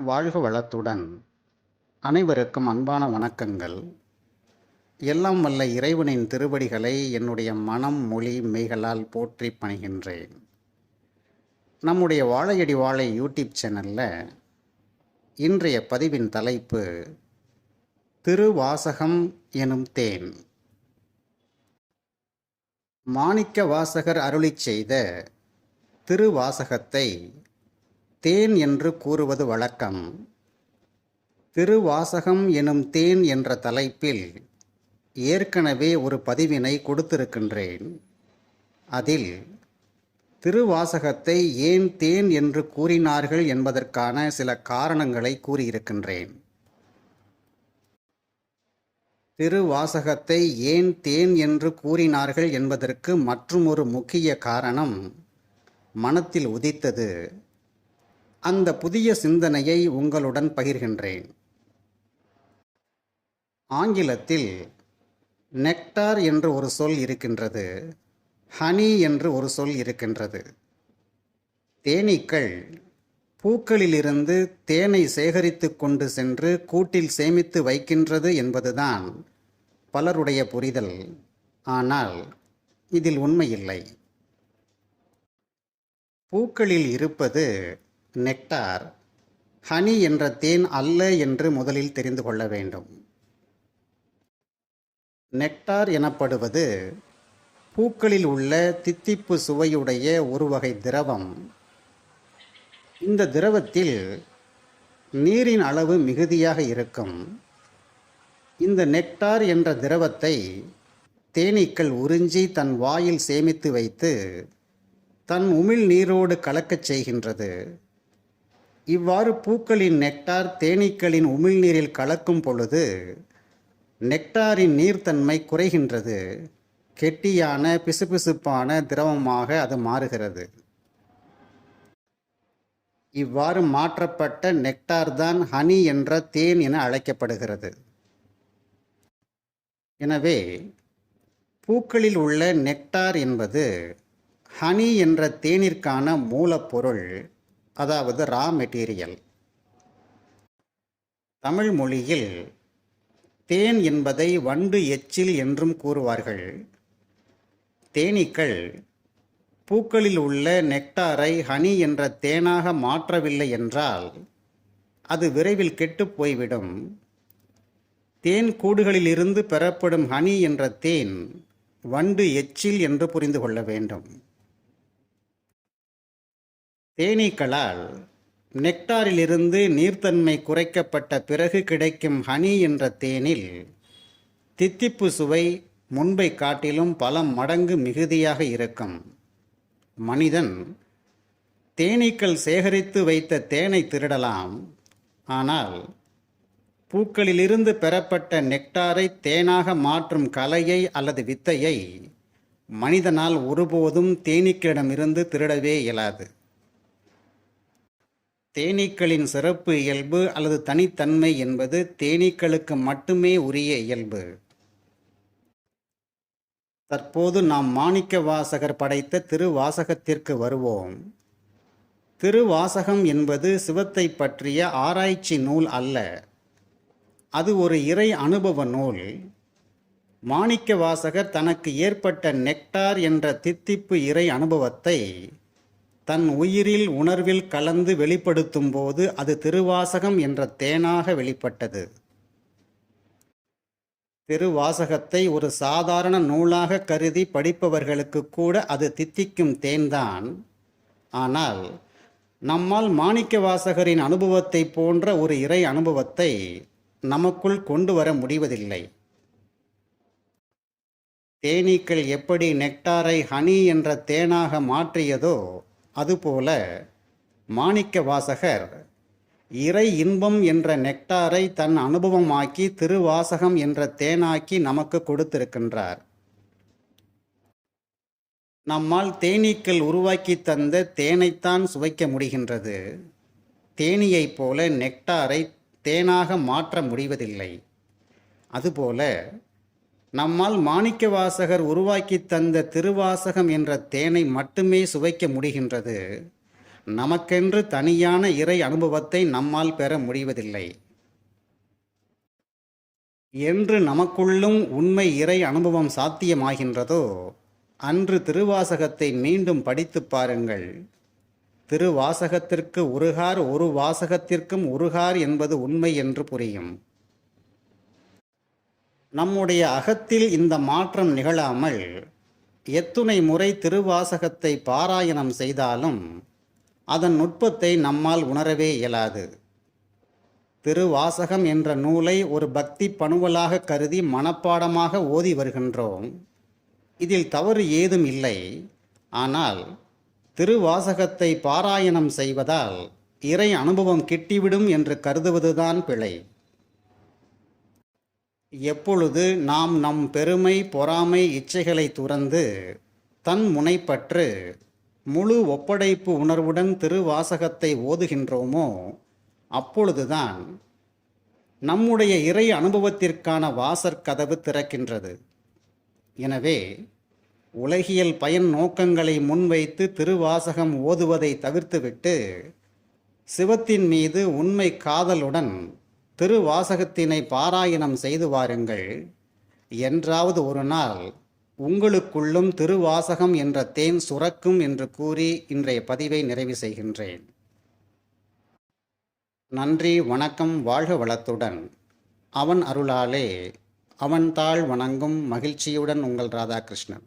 வாழ்க வளத்துடன் அனைவருக்கும் அன்பான வணக்கங்கள். எல்லாம் வல்ல இறைவனின் திருவடிகளை என்னுடைய மனம் மொழி மெய்களால் போற்றி பணிகின்றேன். நம்முடைய வாழையடி வாழை யூடியூப் சேனலில் இன்றைய பதிவின் தலைப்பு திருவாசகம் எனும் தேன். மாணிக்க வாசகர் அருளிச் செய்த திருவாசகத்தை தேன் என்று கூறுவது வழக்கம். திருவாசகம் எனும் தேன் என்ற தலைப்பில் ஏற்கனவே ஒரு பதிவினை கொடுத்திருக்கின்றேன். அதில் திருவாசகத்தை ஏன் தேன் என்று கூறினார்கள் என்பதற்கான சில காரணங்களை கூறியிருக்கின்றேன். திருவாசகத்தை ஏன் தேன் என்று கூறினார்கள் என்பதற்கு மற்றுமொரு முக்கிய காரணம் மனத்தில் உதித்தது. அந்த புதிய சிந்தனையை உங்களுடன் பகிர்கின்றேன். ஆங்கிலத்தில் நெக்டார் என்று ஒரு சொல் இருக்கின்றது, ஹனி என்று ஒரு சொல் இருக்கின்றது. தேனீக்கள் பூக்களிலிருந்து தேனை சேகரித்து கொண்டு சென்று கூட்டில் சேமித்து வைக்கின்றது என்பதுதான் பலருடைய புரிதல். ஆனால் இதில் உண்மையில்லை. பூக்களில் இருப்பது நெக்டார், ஹனி என்ற தேன் அல்ல என்று முதலில் தெரிந்து கொள்ள வேண்டும். நெக்டார் எனப்படுவது பூக்களில் உள்ள தித்திப்பு சுவையுடைய ஒரு வகை திரவம். இந்த திரவத்தில் நீரின் அளவு மிகுதியாக இருக்கும். இந்த நெக்டார் என்ற திரவத்தை தேனீக்கள் உறிஞ்சி தன் வாயில் சேமித்து வைத்து தன் உமிழ் நீரோடு கலக்கச் செய்கின்றது. இவ்வாறு பூக்களின் நெக்டார் தேனீக்களின் உமிழ்நீரில் கலக்கும் பொழுது நெக்டாரின் நீர்த்தன்மை குறைகின்றது. கெட்டியான பிசுபிசுப்பான திரவமாக அது மாறுகிறது. இவ்வாறு மாற்றப்பட்ட நெக்டார் தான் ஹனி என்ற தேன் என அழைக்கப்படுகிறது. எனவே பூக்களில் உள்ள நெக்டார் என்பது ஹனி என்ற தேனிற்கான மூலப்பொருள், அதாவது ரா மெட்டீரியல். தமிழ் மொழியில் தேன் என்பதை வண்டு எச்சில் என்றும் கூறுவார்கள். தேனீக்கள் பூக்களில் உள்ள நெக்டாரை ஹனி என்ற தேனாக மாற்றவில்லை என்றால் அது விரைவில் கெட்டுப் போய்விடும். தேன் கூடுகளிலிருந்து பெறப்படும் ஹனி என்ற தேன் வண்டு எச்சில் என்று புரிந்து கொள்ள வேண்டும். தேனீக்களால் நெக்டாரிலிருந்து நீர்த்தன்மை குறைக்கப்பட்ட பிறகு கிடைக்கும் ஹனி என்ற தேனில் தித்திப்பு சுவை முன்பை காட்டிலும் பல மடங்கு மிகுதியாக இருக்கும். மனிதன் தேனீக்கள் சேகரித்து வைத்த தேனை திருடலாம். ஆனால் பூக்களிலிருந்து பெறப்பட்ட நெக்டாரை தேனாக மாற்றும் கலையை அல்லது வித்தையை மனிதனால் ஒருபோதும் தேனீக்களிடமிருந்து திருடவே இயலாது. தேனீக்களின் சிறப்பு இயல்பு அல்லது தனித்தன்மை என்பது தேனீக்களுக்கு மட்டுமே உரிய இயல்பு. தற்போது நாம் மாணிக்க வாசகர் படைத்த திருவாசகத்திற்கு வருவோம். திருவாசகம் என்பது சிவத்தை பற்றிய ஆராய்ச்சி நூல் அல்ல. அது ஒரு இறை அனுபவ நூல். மாணிக்க வாசகர் தனக்கு ஏற்பட்ட நெக்டார் என்ற தித்திப்பு இறை அனுபவத்தை தன் உயிரில் உணர்வில் கலந்து வெளிப்படுத்தும் போது அது திருவாசகம் என்ற தேனாக வெளிப்பட்டது. திருவாசகத்தை ஒரு சாதாரண நூலாக கருதி படிப்பவர்களுக்கு கூட அது தித்திக்கும் தேன்தான். ஆனால் நம்மால் மாணிக்க வாசகரின் அனுபவத்தை போன்ற ஒரு இறை அனுபவத்தை நமக்குள் கொண்டு வர முடிவதில்லை. தேனீக்கள் எப்படி நெக்டாரை ஹனி என்ற தேனாக மாற்றியதோ அதுபோல மாணிக்க வாசகர் இறை இன்பம் என்ற நெக்டாரை தன் அனுபவமாக்கி திருவாசகம் என்ற தேனாக்கி நமக்கு கொடுத்திருக்கின்றார். நம்மால் தேனீக்கள் உருவாக்கி தந்த தேனைத்தான் சுவைக்க முடிகின்றது. தேனீயைப் போல நெக்டாரை தேனாக மாற்ற முடிவதில்லை. அதுபோல நம்மால் மாணிக்க வாசகர் உருவாக்கி தந்த திருவாசகம் என்ற தேனை மட்டுமே சுவைக்க முடிகின்றது. நமக்கென்று தனியான இறை அனுபவத்தை நம்மால் பெற முடிவதில்லை. என்று நமக்குள்ளும் உண்மை இறை அனுபவம் சாத்தியமாகின்றதோ அன்று திருவாசகத்தை மீண்டும் படித்துப் பாருங்கள். திருவாசகத்திற்கு உருகார் ஒரு வாசகத்திற்கும் உருகார் என்பது உண்மை என்று புரியும். நம்முடைய அகத்தில் இந்த மாற்றம் நிகழாமல் எத்துணை முறை திருவாசகத்தை பாராயணம் செய்தாலும் அதன் நுட்பத்தை நம்மால் உணரவே இயலாது. திருவாசகம் என்ற நூலை ஒரு பக்தி பணுவலாக கருதி மனப்பாடமாக ஓதி வருகின்றோம். இதில் தவறு ஏதும் இல்லை. ஆனால் திருவாசகத்தை பாராயணம் செய்வதால் இறை அனுபவம் கிட்டிவிடும் என்று கருதுவதுதான் பிழை. எப்பொழுது நாம் நம் பெருமை, பொறாமை, இச்சைகளை துறந்து தன் முனைப்பற்று முழு ஒப்படைப்பு உணர்வுடன் திருவாசகத்தை ஓதுகின்றோமோ அப்பொழுதுதான் நம்முடைய இறை அனுபவத்திற்கான வாசற்கதவு திறக்கின்றது. எனவே உலகியல் பயன் நோக்கங்களை முன்வைத்து திருவாசகம் ஓதுவதை தவிர்த்துவிட்டு சிவத்தின் மீது உண்மை காதலுடன் திருவாசகத்தினை பாராயணம் செய்து வாருங்கள். என்றாவது ஒரு நாள் உங்களுக்குள்ளும் திருவாசகம் என்ற தேன் சுரக்கும் என்று கூறி இன்றைய பதிவை நிறைவு செய்கின்றேன். நன்றி, வணக்கம், வாழ்க வளத்துடன். அவன் அருளாலே அவன் தாள் வணங்கும் மகிழ்ச்சியுடன் உங்கள் ராதாகிருஷ்ணன்.